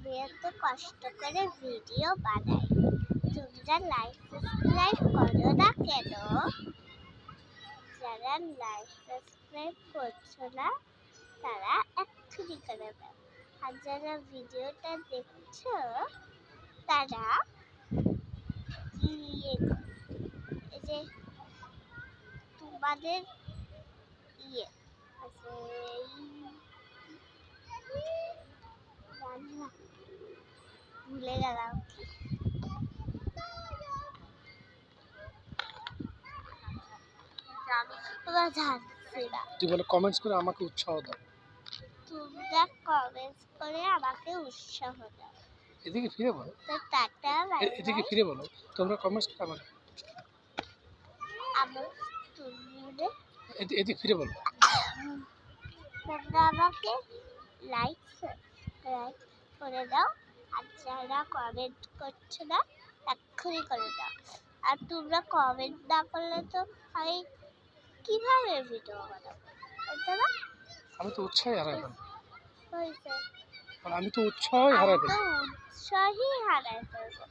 আমি এত কষ্ট করে ভিডিও বানাই, তোমরা লাইক সাবস্ক্রাইব করো না কেন? যারা লাইক সাবস্ক্রাইব করছো না তারা এক্ষুনি করে দাও, আর যারা ভিডিওটা দেখছো তারা এই যে তোমাদের আছে ভুলে গেলাম। তুই বলে কমেন্টস করে আমাকে উৎসাহ দাও। তোমরা কমেন্টস করে আমাকে উৎসাহ দাও। এদিকে ফিরে বলো, তো টাটা বাই এদিকে ফিরে বলো, তোমরা কমেন্টস করে আমাকে এদিকে ফিরে বলো। তোমরা আমাকে লাইক সাবস্ক্রাইব করে দাও, আর যারা কমেন্ট করছো না এক্ষুনি করে দাও। আর তোমরা কমেন্ট না করলে তো আমি কিভাবে ভিডিও বানাবো? আমি তো উৎসাহই হারাই ফেলবো। হয়েছে, আমি তো উৎসাহই হারাই ফেলবো। উৎসাহই হারাই ফেলবো।